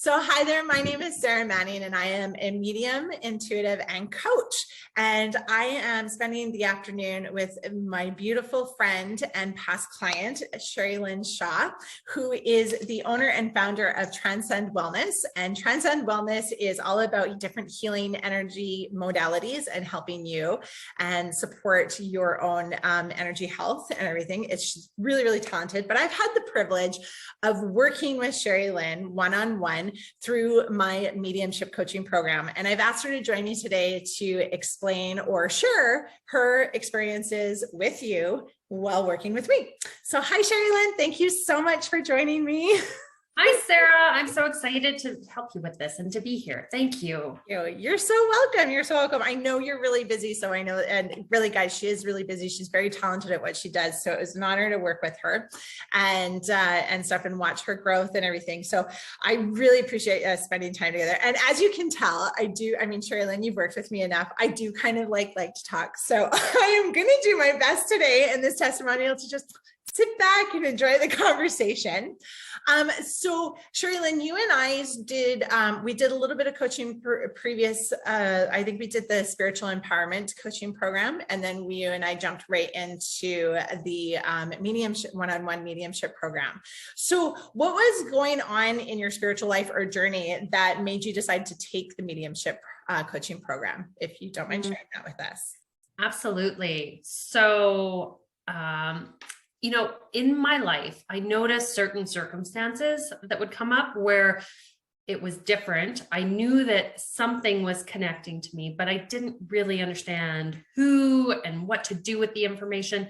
So hi there, my name is Sarah Manning and I am a medium, intuitive, and coach. And I am spending the afternoon with my beautiful friend and past client, Sherri-Lyn Shaw, who is the owner and founder of Transcend Wellness. And Transcend Wellness is all about different healing energy modalities and helping you and support your own energy health and everything. It's really, really talented. But I've had the privilege of working with Sherri-Lyn one-on-one through my mediumship coaching program. And I've asked her to join me today to explain or share her experiences with you while working with me. So hi, Sherri-Lyn. Thank you so much for joining me. Hi, Sarah. I'm so excited to help you with this and to be here. Thank you. You're so welcome. You're so welcome. I know you're really busy. So I know, and really guys, she is really busy. She's very talented at what she does. So it was an honor to work with her and stuff and watch her growth and everything. So I really appreciate spending time together. And as you can tell, Sherri-Lyn, you've worked with me enough. I do kind of like to talk. So I am going to do my best today in this testimonial to just sit back and enjoy the conversation. So Sherri-Lyn, you and I did, we did a little bit of coaching previous, I think we did the spiritual empowerment coaching program. And then you and I jumped right into the mediumship, one-on-one mediumship program. So what was going on in your spiritual life or journey that made you decide to take the mediumship coaching program? If you don't mind sharing that with us. Absolutely. So, in my life, I noticed certain circumstances that would come up where it was different. I knew that something was connecting to me, but I didn't really understand who and what to do with the information.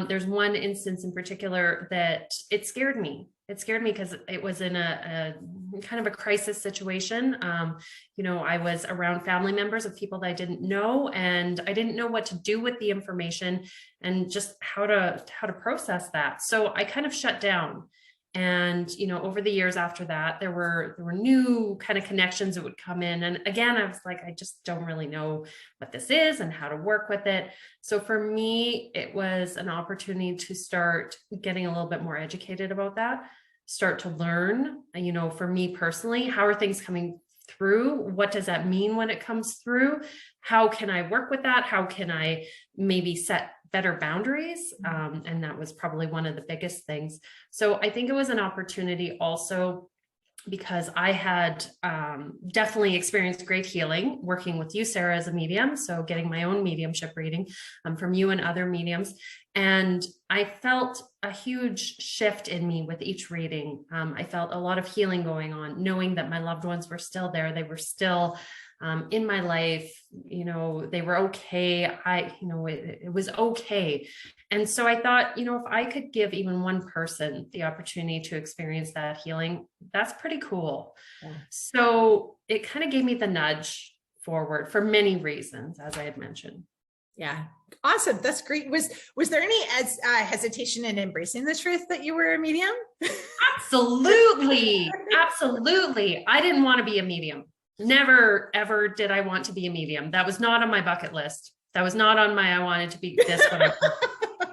There's one instance in particular that it scared me. It scared me because it was in a kind of a crisis situation. I was around family members of people that I didn't know, and I didn't know what to do with the information and just how to process that. So I kind of shut down. And, over the years after that, there were new kind of connections that would come in. And again, I was like, I just don't really know what this is and how to work with it. So for me, it was an opportunity to start getting a little bit more educated about that, start to learn, for me personally, how are things coming through? What does that mean when it comes through? How can I work with that? How can I maybe set better boundaries? And that was probably one of the biggest things. So I think it was an opportunity also because I had definitely experienced great healing working with you, Sarah, as a medium. So getting my own mediumship reading from you and other mediums. And I felt a huge shift in me with each reading. I felt a lot of healing going on, knowing that my loved ones were still there. They were still in my life, they were okay. It was okay. And so I thought, if I could give even one person the opportunity to experience that healing, that's pretty cool. Yeah. So it kind of gave me the nudge forward for many reasons, as I had mentioned. Yeah. Awesome. That's great. Was there any hesitation in embracing the truth that you were a medium? Absolutely. Absolutely. I didn't want to be a medium. Never, ever did I want to be a medium. That was not on my bucket list. That was not on my, I wanted to be this, but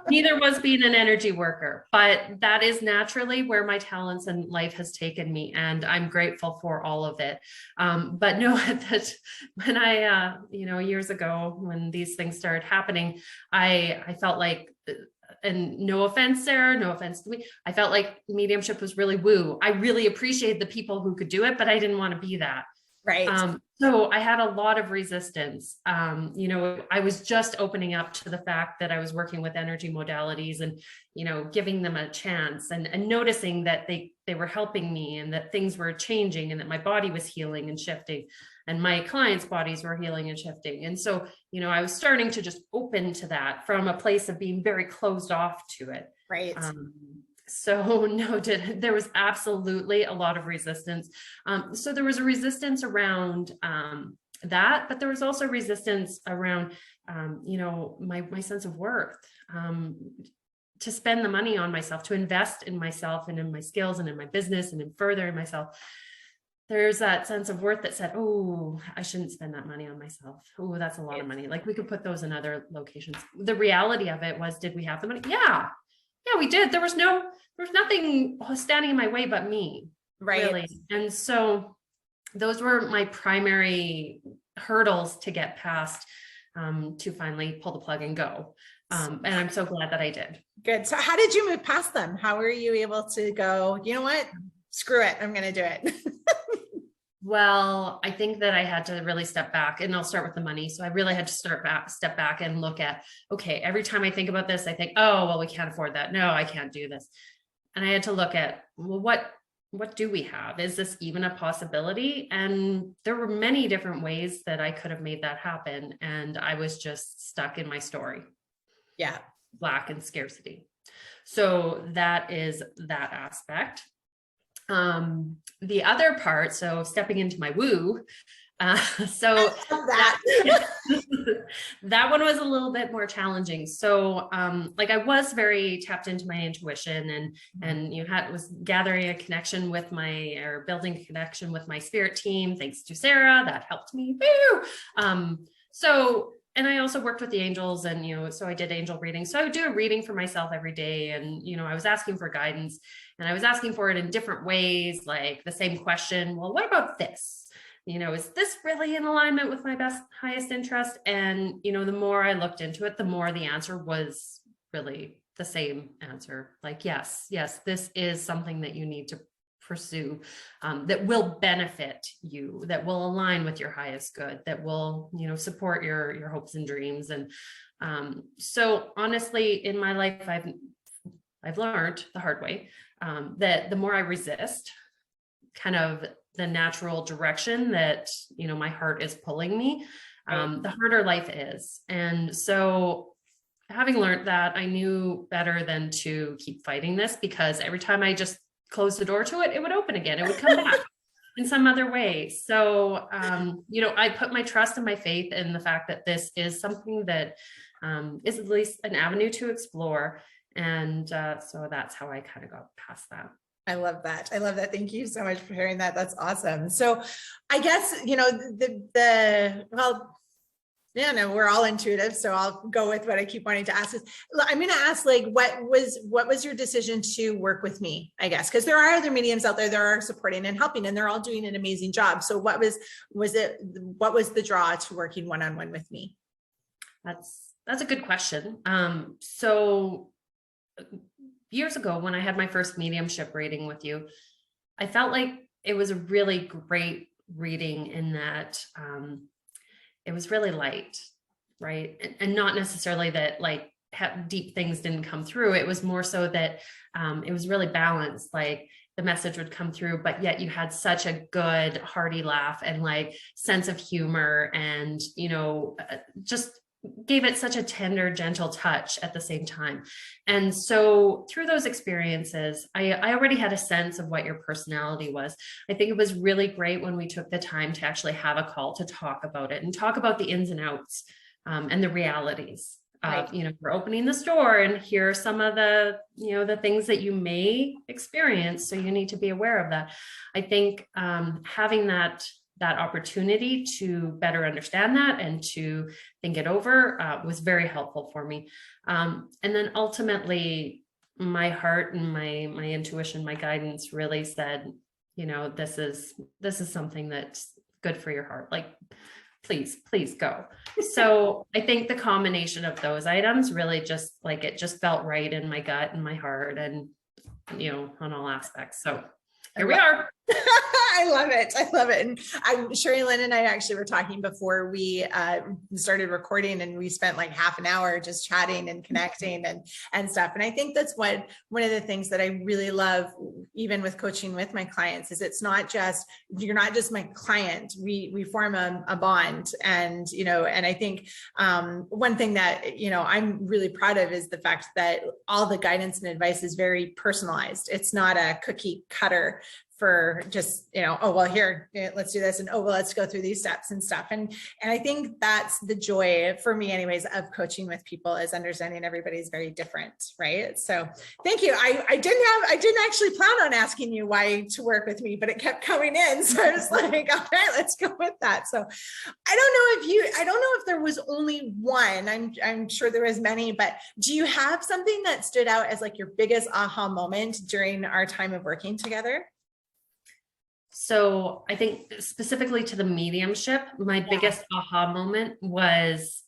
neither was being an energy worker, but that is naturally where my talents and life has taken me. And I'm grateful for all of it. But no, that when I, years ago, when these things started happening, I felt like, and no offense, Sarah, no offense to me, I felt like mediumship was really woo. I really appreciated the people who could do it, but I didn't want to be that. Right. So I had a lot of resistance. I was just opening up to the fact that I was working with energy modalities and, giving them a chance and noticing that they were helping me and that things were changing and that my body was healing and shifting and my clients' bodies were healing and shifting. And so, I was starting to just open to that from a place of being very closed off to it. Right. So no, there was absolutely a lot of resistance. So there was a resistance around that, but there was also resistance around, my sense of worth, to spend the money on myself, to invest in myself and in my skills and in my business and in furthering myself. There's that sense of worth that said, oh, I shouldn't spend that money on myself. Oh, that's a lot of money. Like we could put those in other locations. The reality of it was, did we have the money? Yeah, we did. There was nothing standing in my way but me. Right. really. And so those were my primary hurdles to get past, to finally pull the plug and go. And I'm so glad that I did. Good. So how did you move past them? How were you able to go, you know what, screw it, I'm going to do it? Well, I think that I had to really step back, and I'll start with the money. So I really had to step back and look at, okay, every time I think about this, I think, oh, well, we can't afford that. No, I can't do this. And I had to look at, well, what do we have? Is this even a possibility? And there were many different ways that I could have made that happen. And I was just stuck in my story. Yeah. Lack and scarcity. So that is that aspect. The other part, so stepping into my woo, so that one was a little bit more challenging. So, like I was very tapped into my intuition, and was gathering a connection with building a connection with my spirit team. Thanks to Sarah, that helped me. And I also worked with the angels, and, so I did angel reading. So I would do a reading for myself every day. And, I was asking for guidance, and I was asking for it in different ways, like the same question. Well, what about this? Is this really in alignment with my highest interest? And, the more I looked into it, the more the answer was really the same answer. Like, yes, this is something that you need to pursue, that will benefit you, that will align with your highest good, that will, support your hopes and dreams. And so honestly, in my life, I've learned the hard way, that the more I resist kind of the natural direction that, my heart is pulling me, the harder life is. And so having learned that, I knew better than to keep fighting this, because every time I just close the door to it, it would open again. It would come back in some other way. So, I put my trust and my faith in the fact that this is something that is at least an avenue to explore. And so that's how I kind of got past that. I love that. Thank you so much for sharing that. That's awesome. So I guess, we're all intuitive. So I'll go with what I keep wanting to ask. I'm going to ask, like, what was your decision to work with me, I guess? Because there are other mediums out there that are supporting and helping, and they're all doing an amazing job. So what was the draw to working one-on-one with me? That's a good question. So years ago, when I had my first mediumship reading with you, I felt like it was a really great reading in that, it was really light, right? And not necessarily that like deep things didn't come through. It was more so that it was really balanced. Like the message would come through, but yet you had such a good hearty laugh and like sense of humor, and, just gave it such a tender, gentle touch at the same time. And so through those experiences, I already had a sense of what your personality was. I think it was really great when we took the time to actually have a call to talk about it and talk about the ins and outs, and the realities of, we're opening the store, and here are some of the, the things that you may experience. So you need to be aware of that. I think having that opportunity to better understand that and to think it over was very helpful for me. And then ultimately my heart and my intuition, my guidance really said, this is something that's good for your heart. Like, please go. So I think the combination of those items really just like, it just felt right in my gut and my heart, and, on all aspects. So here we are. I love it. And Sherri-Lyn and I actually were talking before we started recording, and we spent like half an hour just chatting and connecting and stuff. And I think that's one of the things that I really love, even with coaching with my clients, is you're not just my client. We form a bond, and, and I think one thing that, I'm really proud of is the fact that all the guidance and advice is very personalized. It's not a cookie cutter for just, oh, well, here, let's do this. And, oh, well, let's go through these steps and stuff. And I think that's the joy for me anyways of coaching with people, is understanding everybody's very different. Right. So thank you. I didn't actually plan on asking you why to work with me, but it kept coming in. So I was like, all right, let's go with that. So I don't know if there was only one. I'm sure there was many, but do you have something that stood out as like your biggest aha moment during our time of working together? So I think specifically to the mediumship, my biggest aha moment was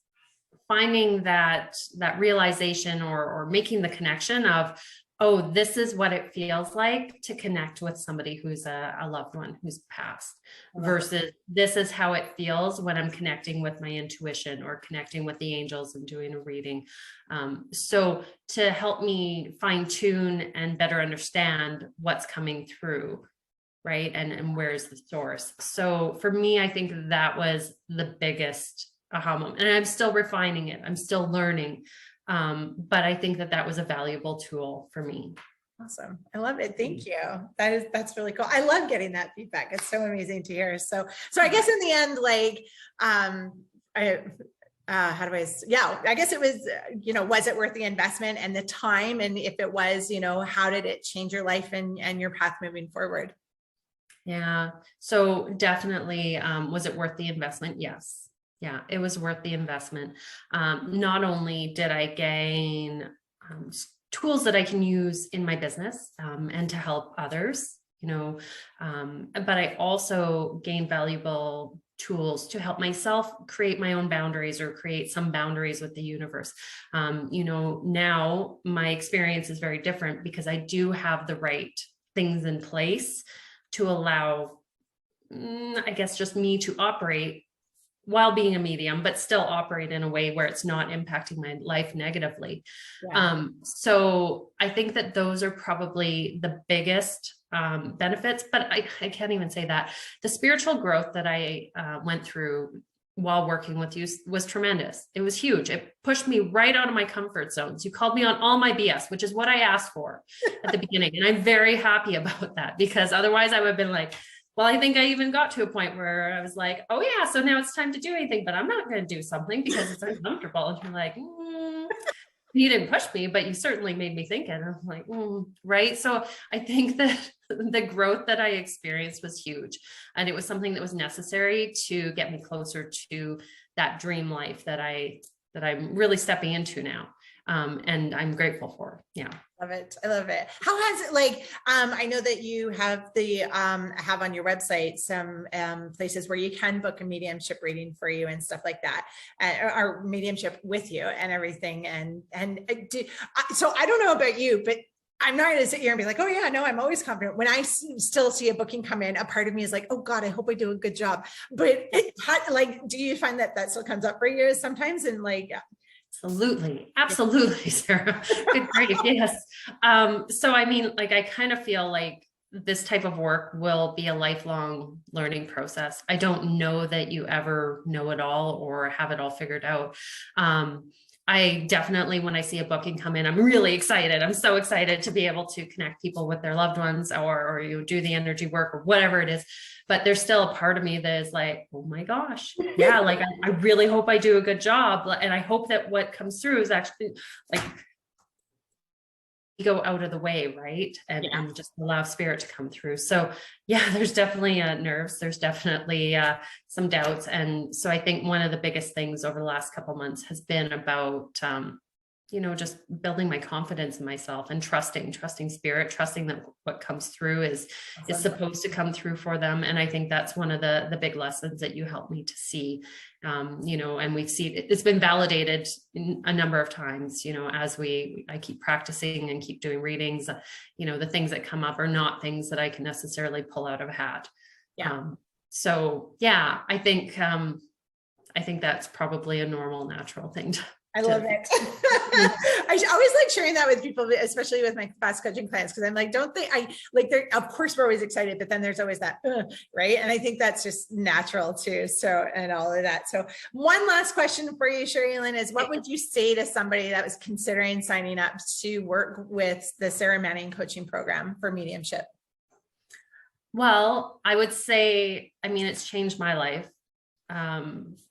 finding that realization or making the connection of, oh, this is what it feels like to connect with somebody who's a loved one who's passed, versus this is how it feels when I'm connecting with my intuition or connecting with the angels and doing a reading. So to help me fine tune and better understand what's coming through, right? And where's the source? So for me, I think that was the biggest aha moment. And I'm still refining it. I'm still learning. But I think that was a valuable tool for me. Awesome. I love it. Thank you. That's really cool. I love getting that feedback. It's so amazing to hear. So I guess in the end, like, I guess it was, was it worth the investment and the time? And if it was, how did it change your life and your path moving forward? Yeah. So definitely, was it worth the investment? Yes. Yeah, it was worth the investment. Not only did I gain tools that I can use in my business and to help others, but I also gained valuable tools to help myself create my own boundaries or create some boundaries with the universe. Now my experience is very different because I do have the right things in place to allow, I guess, just me to operate while being a medium, but still operate in a way where it's not impacting my life negatively. Yeah. So I think that those are probably the biggest benefits, but I can't even say that. The spiritual growth that I went through while working with you was tremendous. It was huge. It pushed me right out of my comfort zones. You called me on all my BS, which is what I asked for at the beginning. And I'm very happy about that, because otherwise I would have been like, well, I think I even got to a point where I was like, oh yeah, so now it's time to do anything, but I'm not going to do something because it's uncomfortable. And you're like, you didn't push me, but you certainly made me think it. And I'm like, right. So I think that the growth that I experienced was huge. And it was something that was necessary to get me closer to that dream life that I'm really stepping into now. And I'm grateful for. Yeah. Love it. I love it. How has it, like, I know that you have have on your website some places where you can book a mediumship reading for you and stuff like that, or mediumship with you and everything. So I don't know about you, but I'm not going to sit here and be like, oh yeah, no, I'm always confident. When I still see a booking come in, a part of me is like, oh God, I hope I do a good job. But do you find that still comes up for you sometimes? And like, Absolutely, Sarah. Good, great. Yes. So I mean, like, I kind of feel like this type of work will be a lifelong learning process. I don't know that you ever know it all or have it all figured out. I definitely, when I see a booking come in, I'm really excited. I'm so excited to be able to connect people with their loved ones, or you do the energy work or whatever it is. But there's still a part of me that is like, oh my gosh, yeah, like I really hope I do a good job. And I hope that what comes through is actually like, go out of the way, right? And just allow spirit to come through. So yeah, there's definitely nerves. There's definitely some doubts. And so I think one of the biggest things over the last couple of months has been about, just building my confidence in myself and trusting spirit, trusting that what comes through is supposed to come through for them. And I think that's one of the big lessons that you helped me to see, and we've seen it's been validated a number of times, as I keep practicing and keep doing readings, the things that come up are not things that I can necessarily pull out of a hat. Yeah. So yeah, I think that's probably a normal, natural thing I love it. I always like sharing that with people, especially with my fast coaching clients, because I'm like, they're, of course we're always excited, but then there's always that, right? And I think that's just natural too. So, and all of that. So one last question for you, Sherri-Lyn, is what would you say to somebody that was considering signing up to work with the Sarah Manning coaching program for mediumship? Well, I would say, it's changed my life.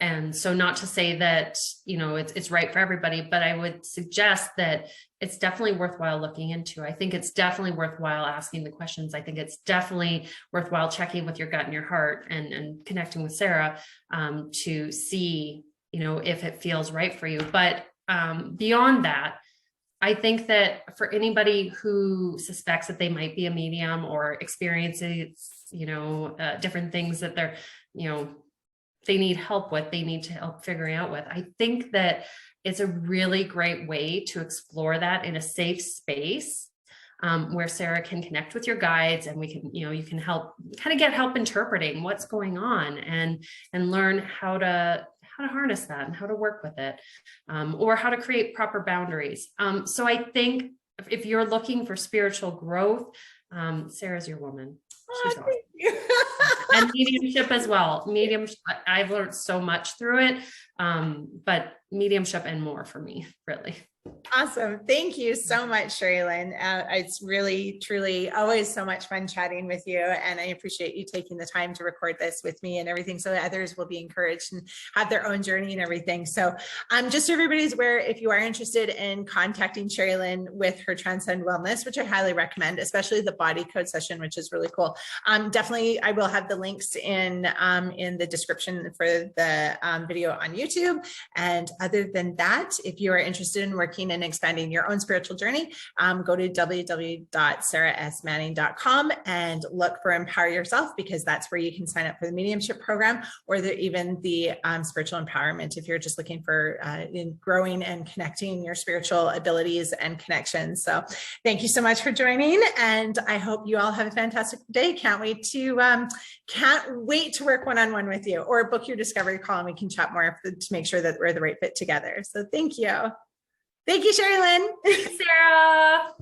And so not to say that, it's right for everybody, but I would suggest that it's definitely worthwhile looking into. I think it's definitely worthwhile asking the questions. I think it's definitely worthwhile checking with your gut and your heart and connecting with Sarah, to see, if it feels right for you. But, beyond that, I think that for anybody who suspects that they might be a medium or experiences, different things that they're, they need help with, they need to help figuring out with, I think that it's a really great way to explore that in a safe space, where Sarah can connect with your guides, and we can, you can help get help interpreting what's going on, and learn how to harness that and how to work with it, or how to create proper boundaries. So I think if you're looking for spiritual growth, Sarah's your woman. She's awesome. Thank you. And mediumship as well. Mediumship, I've learned so much through it, but mediumship and more for me, really. Awesome. Thank you so much, Sherri-Lyn. It's really, truly always so much fun chatting with you. And I appreciate you taking the time to record this with me and everything, so that others will be encouraged and have their own journey and everything. So just so everybody's aware, if you are interested in contacting Sherri-Lyn with her Transcend Wellness, which I highly recommend, especially the body code session, which is really cool. Definitely, I will have the links in the description for the video on YouTube. And other than that, if you are interested in working and expanding your own spiritual journey, go to www.sarahsmanning.com and look for Empower Yourself, because that's where you can sign up for the mediumship program, or even the spiritual empowerment if you're just looking for growing and connecting your spiritual abilities and connections. So thank you so much for joining, and I hope you all have a fantastic day. Can't wait to work one-on-one with you, or book your discovery call and we can chat more to make sure that we're the right fit together. So thank you. Thank you, Sherri-Lyn. Thanks, Sarah.